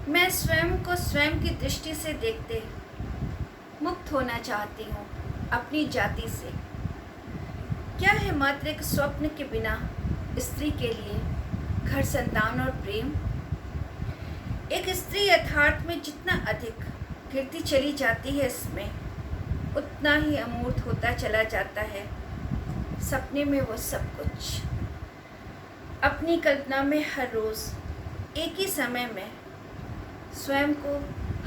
मैं स्वयं को स्वयं की दृष्टि से देखते मुक्त होना चाहती हूँ अपनी जाति से। क्या है मात्र एक स्वप्न के बिना स्त्री के लिए घर, संतान और प्रेम? एक स्त्री यथार्थ में जितना अधिक गिरती चली जाती है, इसमें उतना ही अमूर्त होता चला जाता है सपने में वो सब कुछ। अपनी कल्पना में हर रोज़ एक ही समय में स्वयं को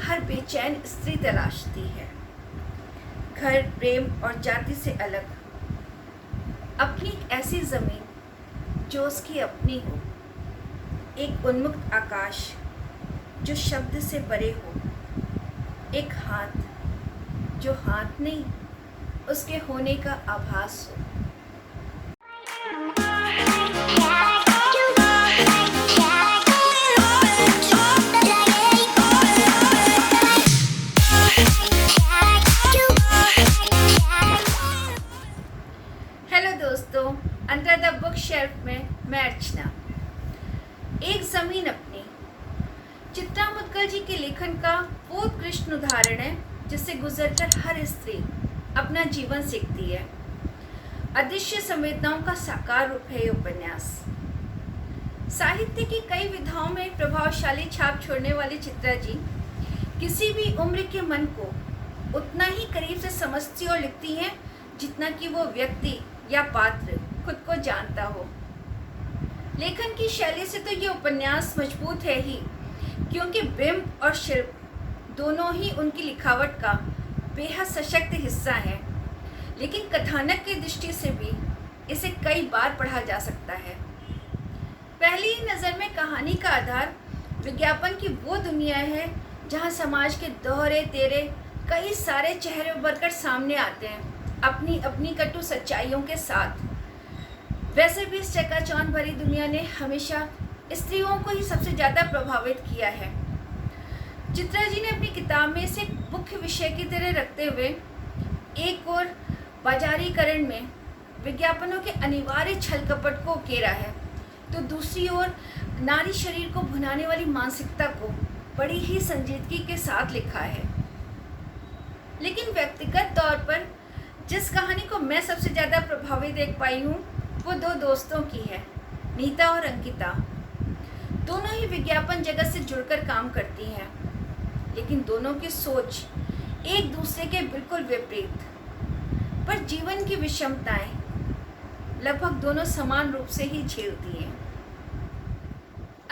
हर बेचैन स्त्री तलाशती है, घर, प्रेम और जाति से अलग अपनी ऐसी ज़मीन जो उसकी अपनी हो, एक उन्मुक्त आकाश जो शब्द से परे हो, एक हाथ जो हाथ नहीं उसके होने का आभास हो। हेलो दोस्तों, अंडर द बुक शेल्फ में मैं अर्चना। एक ज़मीन अपनी चित्रा मुद्गल जी के लेखन का वो उत्कृष्ट उदाहरण है जिससे गुजरकर हर स्त्री अपना जीवन सीखती है। अदृश्य संवेदनाओं का साकार रूप है ये उपन्यास। साहित्य की कई विधाओं में प्रभावशाली छाप छोड़ने वाली चित्रा जी किसी भी उम्र के मन को उतना ही करीब से समझती और लिखती हैं जितना कि वो व्यक्ति या पात्र खुद को जानता हो। लेखन की शैली से तो ये उपन्यास मजबूत है ही, क्योंकि बिंब और शिल्प दोनों ही उनकी लिखावट का बेहद सशक्त हिस्सा हैं। लेकिन कथानक की दृष्टि से भी इसे कई बार पढ़ा जा सकता है। पहली नज़र में कहानी का आधार विज्ञापन की वो दुनिया है जहाँ समाज के दोहरे तेरे कई सारे चेहरे उभर कर सामने आते हैं अपनी अपनी कटु सच्चाइयों के साथ। वैसे भी इस चकाचौंध भरी दुनिया ने हमेशा स्त्रियों को ही सबसे ज़्यादा प्रभावित किया है। चित्रा जी ने अपनी किताब में इसे मुख्य विषय की तरह रखते हुए एक और बाजारीकरण में विज्ञापनों के अनिवार्य छल कपट को उकेरा है, तो दूसरी ओर नारी शरीर को भुनाने वाली मानसिकता को बड़ी ही संजीदगी के साथ लिखा है। लेकिन व्यक्तिगत तौर पर जिस कहानी को मैं सबसे ज़्यादा प्रभावित देख पाई हूँ वो दो दोस्तों की है, नीता और अंकिता। दोनों ही विज्ञापन जगत से जुड़कर काम करती हैं, लेकिन दोनों की सोच एक दूसरे के बिल्कुल विपरीत। पर जीवन की विषमताएं लगभग दोनों समान रूप से ही झेलती हैं।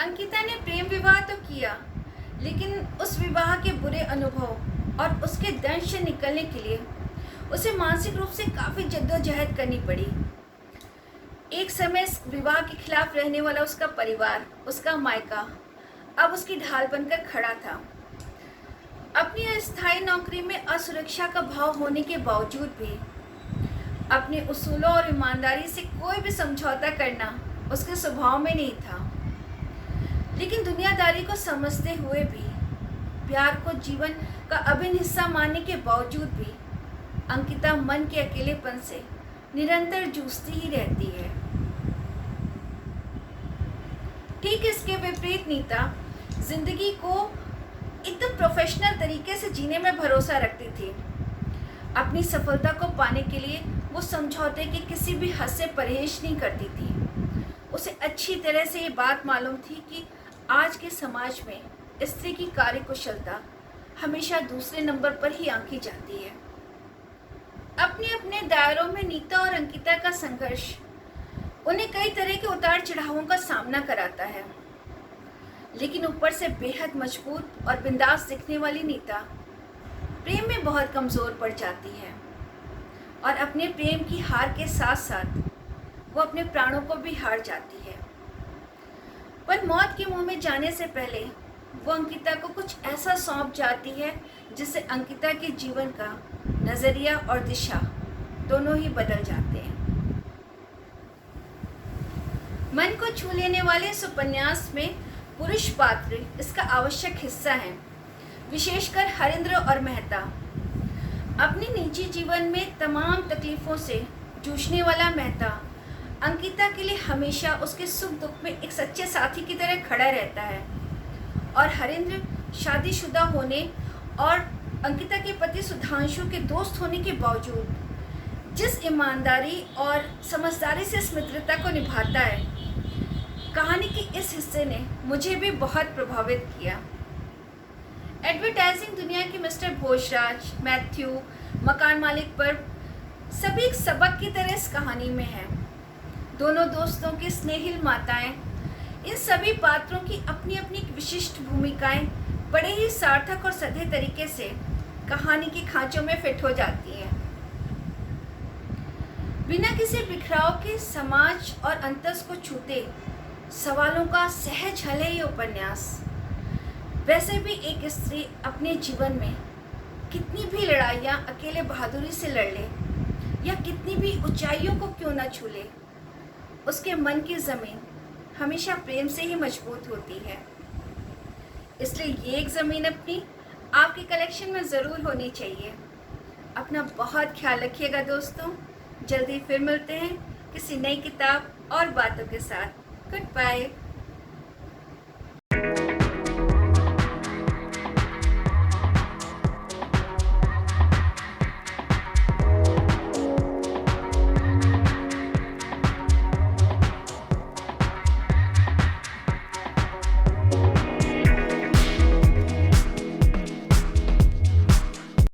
अंकिता ने प्रेम विवाह तो किया, लेकिन उस विवाह के बुरे अनुभव और उसके दंश से निकलने के लिए उसे मानसिक रूप से काफ़ी जद्दोजहद करनी पड़ी। एक समय इस विवाह के खिलाफ रहने वाला उसका परिवार, उसका मायका अब उसकी ढाल बनकर खड़ा था। अपनी अस्थायी नौकरी में असुरक्षा का भाव होने के बावजूद भी अपने उसूलों और ईमानदारी से कोई भी समझौता करना उसके स्वभाव में नहीं था। लेकिन दुनियादारी को समझते हुए भी, प्यार को जीवन का अभिन्न हिस्सा मानने के बावजूद भी अंकिता मन के अकेलेपन से निरंतर जूझती ही रहती है। ठीक इसके विपरीत नीता जिंदगी को एकदम प्रोफेशनल तरीके से जीने में भरोसा रखती थी। अपनी सफलता को पाने के लिए वो समझौते के किसी भी हद से परहेज नहीं करती थी। उसे अच्छी तरह से ये बात मालूम थी कि आज के समाज में स्त्री की कार्यकुशलता हमेशा दूसरे नंबर पर ही आंकी जाती है। अपने अपने दायरों में नीता और अंकिता का संघर्ष उन्हें कई तरह के उतार चढ़ावों का सामना कराता है। लेकिन ऊपर से बेहद मजबूत और बिंदास दिखने वाली नीता प्रेम में बहुत कमज़ोर पड़ जाती है, और अपने प्रेम की हार के साथ साथ वो अपने प्राणों को भी हार जाती है। पर मौत के मुंह में जाने से पहले वो अंकिता को कुछ ऐसा सौंप जाती है जिससे अंकिता के जीवन का नज़रिया और दिशा दोनों ही बदल जाते हैं। मन को छू लेने वाले इस उपन्यास में पुरुष पात्र इसका आवश्यक हिस्सा हैं, विशेषकर हरेंद्र और मेहता। अपने निजी जीवन में तमाम तकलीफ़ों से जूझने वाला मेहता अंकिता के लिए हमेशा उसके सुख दुख में एक सच्चे साथी की तरह खड़ा रहता है और हरेंद्र शादीशुदा होने और अंकिता के पति सुधांशु के दोस्त होने के बावजूद जिस ईमानदारी और समझदारी से इस मित्रता को निभाता है, कहानी के इस हिस्से ने मुझे भी बहुत प्रभावित किया। एडवर्टाइजिंग दुनिया के मिस्टर भोजराज, मैथ्यू, मकान मालिक पर सभी एक सबक की तरह इस कहानी में है। दोनों दोस्तों की स्नेहिल माताएं, इन सभी पात्रों की अपनी अपनी विशिष्ट भूमिकाएं बड़े ही सार्थक और सधे तरीके से कहानी के खांचों में फिट हो जाती हैं। बिना किसी बिखराव के समाज और अंतस को छूते सवालों का सहज हल है ये उपन्यास। वैसे भी एक स्त्री अपने जीवन में कितनी भी लड़ाइयाँ अकेले बहादुरी से लड़ ले या कितनी भी ऊंचाइयों को क्यों न छू ले, उसके मन की ज़मीन हमेशा प्रेम से ही मजबूत होती है। इसलिए ये एक ज़मीन अपनी आपके कलेक्शन में ज़रूर होनी चाहिए। अपना बहुत ख्याल रखिएगा दोस्तों। जल्दी फिर मिलते हैं किसी नई किताब और बातों के साथ। Good bye.